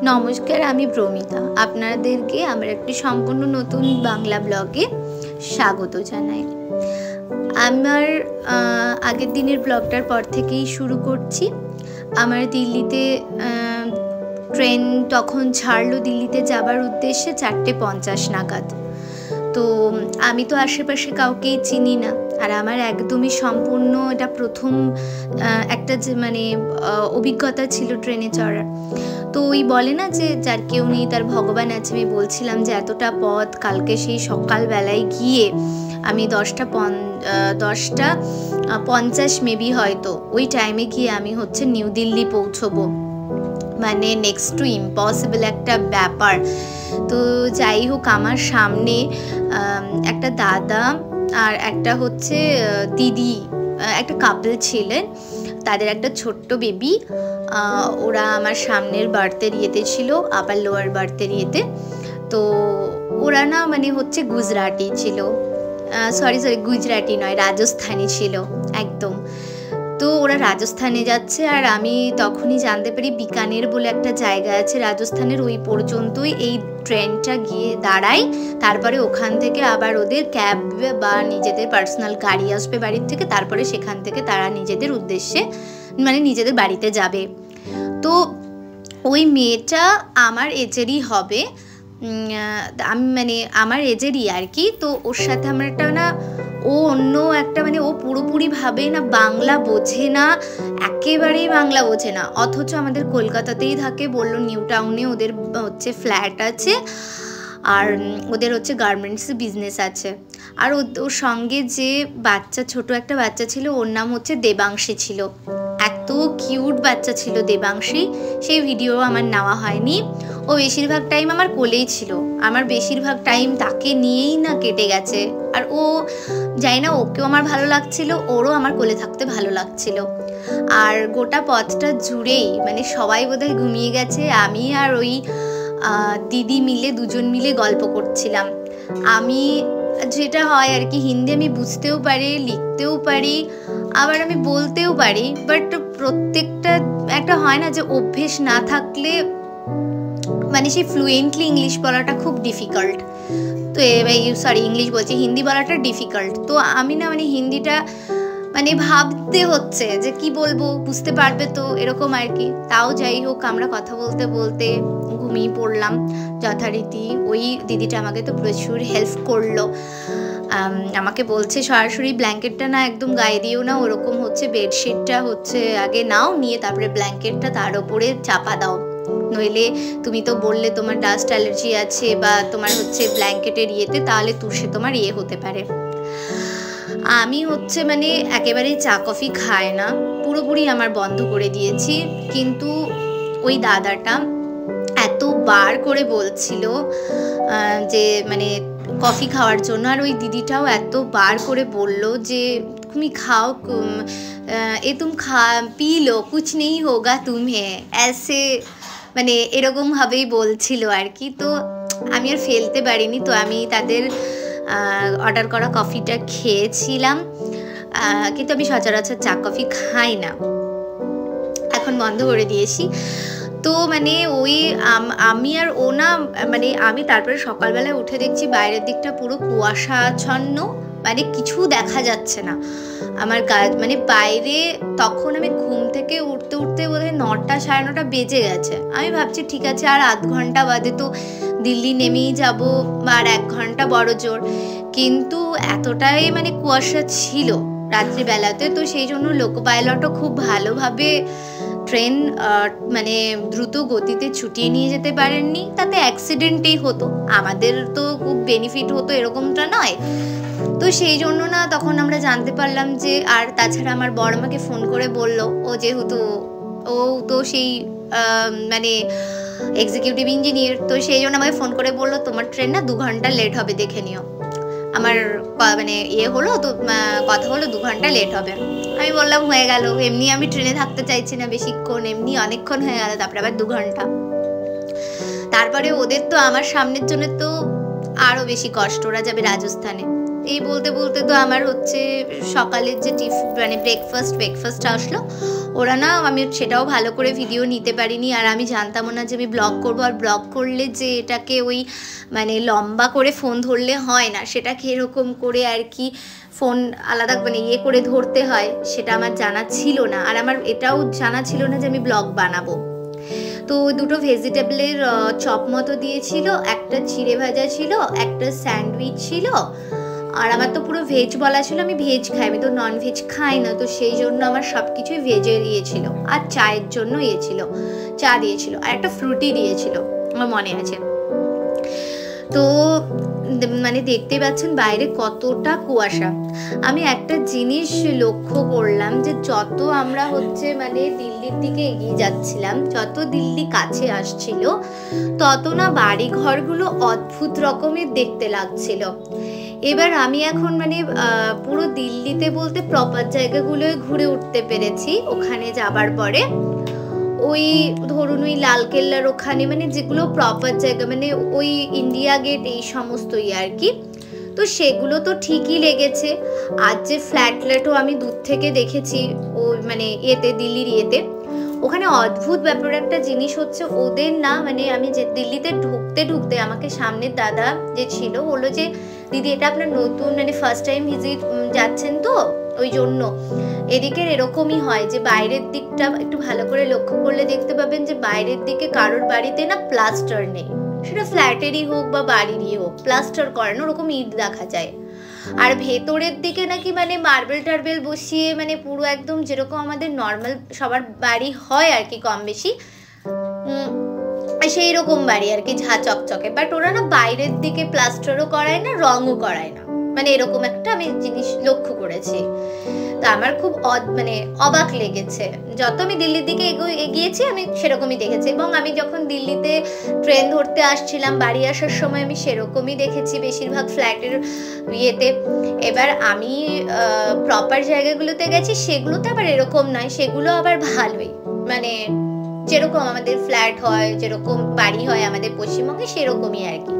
নমস্কার, আমি প্রমিতা। আপনাদেরকে আমার একটি সম্পূর্ণ নতুন বাংলা ব্লগে স্বাগত জানাই। আমার আগের দিনের ব্লগটার পর থেকেই শুরু করছি। আমার দিল্লিতে ট্রেন তখন ছাড়লো দিল্লিতে যাবার উদ্দেশ্যে 4:50 নাগাদ। তো আমি তো আশেপাশে কাউকেই চিনি না, আর আমার একদমই সম্পূর্ণ এটা প্রথম একটা যে অভিজ্ঞতা ছিল ট্রেনে চড়ার। তো ওই বলে না যে যার কেউ নেই তার ভগবান আছে। আমি বলছিলাম যে এতটা পথ কালকে সেই সকালবেলায় গিয়ে আমি 10:50 মেবি হয়তো ওই টাইমে গিয়ে আমি নিউ দিল্লি পৌঁছবো, মানে নেক্সট টু ইম্পসিবল একটা ব্যাপার। তো যাই হোক, আমার সামনে একটা দাদা আর একটা দিদি, একটা কাপল ছিলেন, তাদের একটা ছোট্ট বেবি। ওরা আমার সামনের বার্থের ইয়েতে ছিল, আবার লোয়ার বার্থের ইয়েতে। তো ওরা না গুজরাটি ছিল, সরি গুজরাটি নয়, রাজস্থানি ছিল একদম। তো ওরা রাজস্থানে যাচ্ছে, আর আমি তখনই জানতে পারি বিকানের বলে একটা জায়গা আছে রাজস্থানের, ওই পর্যন্তই এই ট্রেনটা গিয়ে দাঁড়ায়। তারপরে ওখান থেকে আবার ওদের ক্যাব বা নিজেদের পার্সোনাল গাড়ি আসবে বাড়ির থেকে, তারপরে সেখান থেকে তারা নিজেদের উদ্দেশ্যে নিজেদের বাড়িতে যাবে। তো ওই মেয়েটা আমার এজেরই হবে, আমি আমার এজেরই আর কি। তো ওর সাথে আমার একটা ও অন্য একটা ও পুরোপুরিভাবে না বাংলা বোঝে না, একেবারেই বাংলা বোঝে না, অথচ আমাদের কলকাতাতেই থাকে। বললো নিউ টাউনে ওদের ফ্ল্যাট আছে, আর ওদের গার্মেন্টস বিজনেস আছে। আর ওর সঙ্গে যে ছোট একটা বাচ্চা ছিল, ওর নাম দেবাংশী ছিল। এত কিউট বাচ্চা ছিল দেবাংশী, সেই ভিডিও আমার নেওয়া হয়নি। ও বেশিরভাগ টাইম আমার কোলেই ছিল, আমার বেশিরভাগ টাইম তাকে নিয়েই না কেটে গেছে। আর ও যাই না, ওকেও আমার ভালো লাগছিল, ওরও আমার কোলে থাকতে ভালো লাগছিল। আর গোটা পথটা জুড়েই সবাই বোধহয় ঘুমিয়ে গেছে, আমি আর ওই দিদি মিলে দুজন মিলে গল্প করছিলাম। আমি যেটা হয় আর কি, হিন্দি আমি বুঝতেও পারি, লিখতেও পারি, আবার আমি বলতেও পারি, বাট প্রত্যেকটা একটা হয় না যে অভ্যেস না থাকলে সেই ফ্লুয়েন্টলি ইংলিশ বলাটা খুব ডিফিকাল্ট। তো ইংলিশ বলছি, হিন্দি বলাটা ডিফিকাল্ট। তো আমি না হিন্দিটা ভাবতে হচ্ছে যে কি বলবো, বুঝতে পারবে তো, এরকম আর কি। তাও যাই হোক, আমরা কথা বলতে বলতে ঘুমিয়ে পড়লাম যথারীতি। ওই দিদিটা আমাকে তো প্রচুর হেল্প করলো, আমাকে বলছে সরাসরি ব্ল্যাঙ্কেটটা না একদম গায়ে দিও না, ওরকম বেডশিটটা আগে নাও, নিয়ে তারপরে ব্ল্যাঙ্কেটটা তার ওপরে চাপা দাও, নইলে তুমি তো বললে তোমার ডাস্ট অ্যালার্জি আছে বা তোমার ব্ল্যাঙ্কেটের ইয়েতে, তাহলে তোমার ইয়ে হতে পারে। আমি একেবারেই চা কফি খায় না, পুরোপুরি আমার বন্ধ করে দিয়েছি। কিন্তু ওই দাদাটা এতবার করে বলছিল যে কফি খাওয়ার জন্য, আর ওই দিদিটাও এতবার করে বলল যে তুমি খাও, তুম পি লো, কুছ নেই হোগা তুমে, ऐसे এরকমভাবেই বলছিল আর কি। তো আমি আর ফেলতে পারিনি, তো আমি তাদের অর্ডার করা কফিটা খেয়েছিলাম। কিন্তু আমি সচরাচর চা কফি খাই না, এখন বন্ধ করে দিয়েছি। তো ওই আমি আর ও না আমি তারপরে সকালবেলায় উঠে দেখছি বাইরের দিকটা পুরো কুয়াশাচ্ছন্ন, কিছু দেখা যাচ্ছে না আমার কাজ বাইরে। তখন আমি ঘুম থেকে উঠতে উঠতে বোধহয় 9টা সাড়ে 9টা বেজে গেছে। আমি ভাবছি ঠিক আছে, আর আধ ঘন্টা বাদে তো দিল্লি নেমেই যাব, বা আর 1 ঘন্টা বড় জোর। কিন্তু এতটাই কুয়াশা ছিল রাত্রিবেলাতে, তো সেই জন্য লোকো পাইলটও খুব ভালোভাবে ট্রেন দ্রুত গতিতে ছুটিয়ে নিয়ে যেতে পারেননি, তাতে অ্যাক্সিডেন্টেই হতো। আমাদের তো খুব বেনিফিট হতো এরকমটা নয়। তো সেই জন্য না তখন আমরা জানতে পারলাম যে, আর তাছাড়া আমার বড় আমাকে ফোন করে বলল, ও যেহেতু ও তো সেই এক্সিকিউটিভ ইঞ্জিনিয়ার, তো সেই জন্য আমাকে ফোন করে বললো তোমার ট্রেন না 2 ঘন্টা লেট হবে, দেখে নিও। আমার হলো তো, কথা হলো 2 ঘন্টা লেট হবে। আমি বললাম হয়ে গেল, এমনি আমি ট্রেনে থাকতে চাইছি না বেশিক্ষণ, এমনি অনেকক্ষণ হয়ে গেল, তারপরে আবার 2 ঘন্টা। তারপরে ওদের তো আমার সামনের জন্য তো আরও বেশি কষ্ট, ওরা যাবে রাজস্থানে। এই বলতে বলতে তো আমার হচ্ছে সকালের যে মানে ব্রেকফাস্ট আসলো। ওরা না, আমি সেটাও ভালো করে ভিডিও নিতে পারিনি, আর আমি জানতামও না যে আমি ব্লগ করবো, আর ব্লগ করলে যে এটাকে ওই মানে লম্বা করে ফোন ধরলে হয় না, সেটাকে এরকম করে আর কি ফোন আলাদা মানে ইয়ে করে ধরতে হয়, সেটা আমার জানা ছিল না। আর আমার এটাও জানা ছিল না যে আমি ব্লগ বানাবো। তো দুটো ভেজিটেবলের চপ মতো দিয়েছিল, একটা চিড়ে ভাজা ছিল, একটা স্যান্ডউইচ ছিল, আর আমার তো পুরো ভেজ বলা ছিল, আমি ভেজ খাই, আমি তো নন ভেজ খাই না, তো সেই জন্য আমার সব কিছুই ভেজে দিয়েছিল। আর চায়ের জন্য ছিল, চা দিয়েছিল, আর একটা ফ্রুটি দিয়েছিল, আমার মনে আছে। তো মানে দেখতে পাচ্ছেন বাইরে কতটা কুয়াশা। আমি একটা জিনিস লক্ষ্য করলাম যে যত আমরা হচ্ছে মানে দিল্লির দিকে এগিয়ে যাচ্ছিলাম, যত দিল্লি কাছে আসছিল, তত না বাড়ি ঘরগুলো অদ্ভুত রকমের দেখতে লাগছিল। এবার আমি এখন মানে পুরো দিল্লিতে বলতে প্রপার জায়গাগুলোয় ঘুরে উঠতে পেরেছি ওখানে যাবার পরে। ওই ধরুন ওই লালকেল্লার ওখানে মানে যেগুলো প্রপার জায়গা, মানে ওই ইন্ডিয়া গেট, এই সমস্তই আর কি, তো সেগুলো তো ঠিকই লেগেছে। আর যে ফ্ল্যাটও আমি দূর থেকে দেখেছি ওই মানে দিল্লির ওখানে অদ্ভুত ব্যাপার একটা জিনিস হচ্ছে, ওদের না মানে আমি যে দিল্লিতে ঢুকতে আমাকে সামনের দাদা যে ছিল বললো যে দিদি এটা আপনার নতুন মানে ফার্স্ট টাইম ভিজিট যাচ্ছেন, তো ওই জন্য এদিকের এরকমই হয় যে বাইরের দিকটা একটু ভালো করে লক্ষ্য করলে দেখতে পাবেন যে বাইরের দিকে কারোর বাড়িতে না প্লাস্টার নেই, সেটা ফ্ল্যাটেরই হোক বা বাড়িরই হোক, প্লাস্টার করানো ওরকম ইট দেখা যায়। আর ভেতরের দিকে নাকি মানে মার্বেল টার্বেল বসিয়ে মানে পুরো একদম যেরকম আমাদের নর্মাল সবার বাড়ি হয় আর কি কম বেশি, সেই রকম বাড়ি আর কি, ঝা চকচকে। বাট ওরা না বাইরের দিকে প্লাস্টারও করায় না, রঙও করায় না, মানে এরকম একটা আমি জিনিস লক্ষ্য করেছি। তো আমার খুব মানে অবাক লেগেছে। যত আমি দিল্লির দিকে এগিয়েছি আমি সেরকমই দেখেছি, এবং আমি যখন দিল্লিতে ট্রেন ধরতে আসছিলাম বাড়ি আসার সময় আমি সেরকমই দেখেছি বেশিরভাগ ফ্ল্যাটের এবার আমি প্রপার জায়গাগুলোতে গেছি, সেগুলোতে আবার এরকম নয়, সেগুলো আবার ভালোই, মানে যেরকম আমাদের ফ্ল্যাট হয়, যেরকম বাড়ি হয় আমাদের পশ্চিমবঙ্গে, সেরকমই আর কি।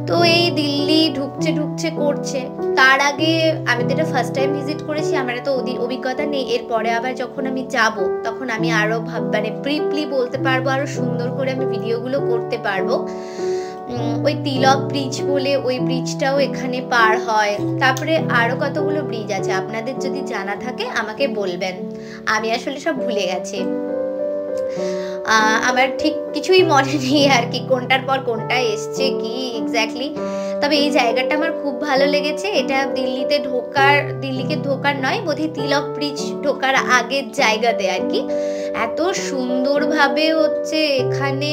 তো এই দিল্লি ঢুকছে করছে, তার আগে আমি তো এটা ফার্স্ট টাইম ভিজিট করেছি, আমার তো অভিজ্ঞতা নেই। এরপরে আবার যখন আমি যাব তখন আমি আরো মানে ব্রিফলি বলতে পারবো, আরো সুন্দর করে আমি ভিডিওগুলো করতে পারবো। ওই তিলক ব্রিজ বলে ওই ব্রিজটাও এখানে পার হয়, তারপরে আরো কতগুলো ব্রিজ আছে, আপনাদের যদি জানা থাকে আমাকে বলবেন, আমি আসলে সব ভুলে গেছি, আমার ঠিক কিছুই মনে নেই আর কি, কোনটার পর কোনটা এসছে কি এক্স্যাক্টলি। তবে এই জায়গাটা আমার খুব ভালো লেগেছে। এটা দিল্লিকে ঢোকার নয়, বোধহয় তিলক ব্রিজ ঢোকার আগের জায়গাতে আর কি। এত সুন্দরভাবে হচ্ছে এখানে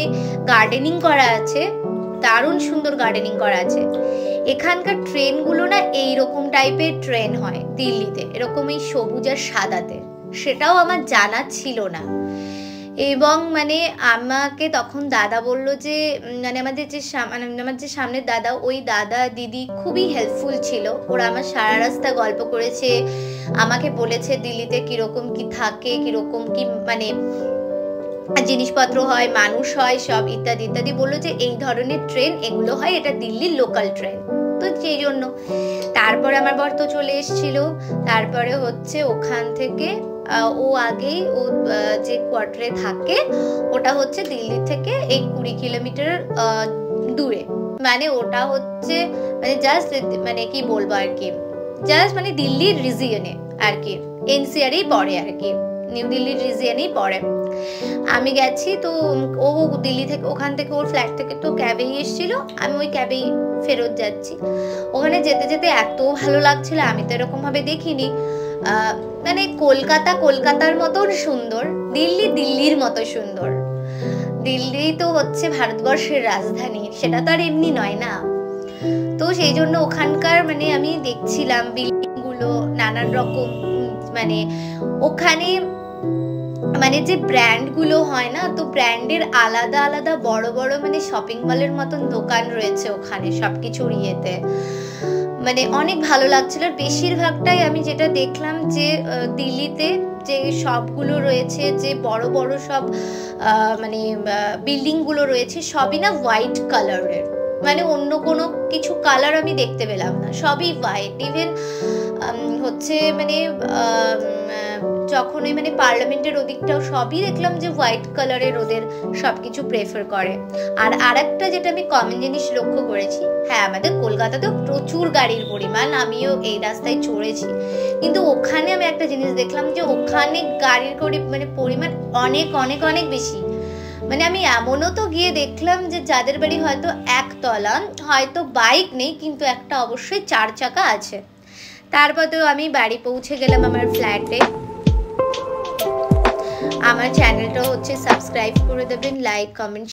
গার্ডেনিং করা আছে, দারুণ সুন্দর গার্ডেনিং করা আছে। এখানকার ট্রেনগুলো না এইরকম টাইপের ট্রেন হয় দিল্লিতে, এরকম এই সবুজ আর সাদাতে, সেটাও আমার জানা ছিল না। এবং মানে আমাকে তখন দাদা বলল যে মানে আমার যে সামনের দাদা, ওই দাদা দিদি খুবই হেল্পফুল ছিল, ওরা আমার সারা রাস্তা গল্প করেছে, আমাকে বলেছে দিল্লিতে কিরকম কি থাকে, কিরকম কি মানে জিনিসপত্র হয়, মানুষ হয়, সব ইত্যাদি ইত্যাদি। বললো যে এই ধরনের ট্রেন এগুলো হয়, এটা দিল্লির লোকাল ট্রেন, তো সেই জন্য। তারপর আমার বর তো চলে এসেছিল, তারপরে হচ্ছে ওখান থেকে ও আগেই ও যে কোয়ার্টারে থাকে ওটা হচ্ছে দিল্লি থেকে এই 20 কিলোমিটার দূরে, মানে ওটা হচ্ছে মানে জাস্ট মানে কি বলবো আর কি, জাস্ট মানে দিল্লির রিজিয়নে আর কি, এনসিআরই পড়ে আর কি, নিউ দিল্লির রিজিয়নেই পড়ে। আমি গেছি, তো ও দিল্লি থেকে ওখান থেকে ওর ফ্ল্যাট থেকে তো ক্যাবেই এসেছিল, আমি ওই ক্যাবেই ফেরত যাচ্ছি। ওখানে যেতে যেতে এত ভালো লাগছিল, আমি তো এরকম ভাবে দেখিনি, মানে কলকাতার মতন সুন্দর, দিল্লির মতো সুন্দর। দিল্লি তো হচ্ছে ভারতবর্ষের রাজধানী, সেটা তো আর এমনি নয় না। তো সেই জন্য ওখানকার মানে আমি দেখছিলাম বিল্ডিং গুলো নানান রকম, মানে ওখানে মানে যে ব্র্যান্ড গুলো হয় না, তো ব্র্যান্ডের আলাদা আলাদা বড় বড় মানে শপিং মলের মতন দোকান রয়েছে ওখানে সবকিছুর ইয়েতে, মানে অনেক ভালো লাগছিল। আর বেশিরভাগটাই আমি যেটা দেখলাম যে দিল্লিতে যে সবগুলো রয়েছে, যে বড় বড় সব মানে বিল্ডিং গুলো রয়েছে, সবই না হোয়াইট কালারের, মানে অন্য কোনো কিছু কালার আমি দেখতে পেলাম না, সবই হোয়াইট। ইভেন হচ্ছে মানে যখন ওই মানে পার্লামেন্টের ওদিকটাও সবই দেখলাম যে হোয়াইট কালারের ওদের সবকিছু প্রেফার করে। আর আরেকটা যেটা আমি কমন জিনিস লক্ষ্য করেছি, হ্যাঁ আমাদের কলকাতাতেও প্রচুর গাড়ির পরিমাণ, আমিও এই রাস্তায় চড়েছি, কিন্তু ওখানে আমি একটা জিনিস দেখলাম যে ওখানে গাড়ির মানে পরিমাণ অনেক অনেক অনেক বেশি। মানে আমি এমনও তো গিয়ে দেখলাম যে যাদের বাড়ি হয়তো একতলা, হয়তো বাইক নেই কিন্তু একটা অবশ্যই 4 চাকা আছে। তারপর তো আমি বাড়ি পৌঁছে গেলাম আমার ফ্ল্যাটে। আমার চ্যানেলটা হচ্ছে সাবস্ক্রাইব করে দেবেন, লাইক কমেন্ট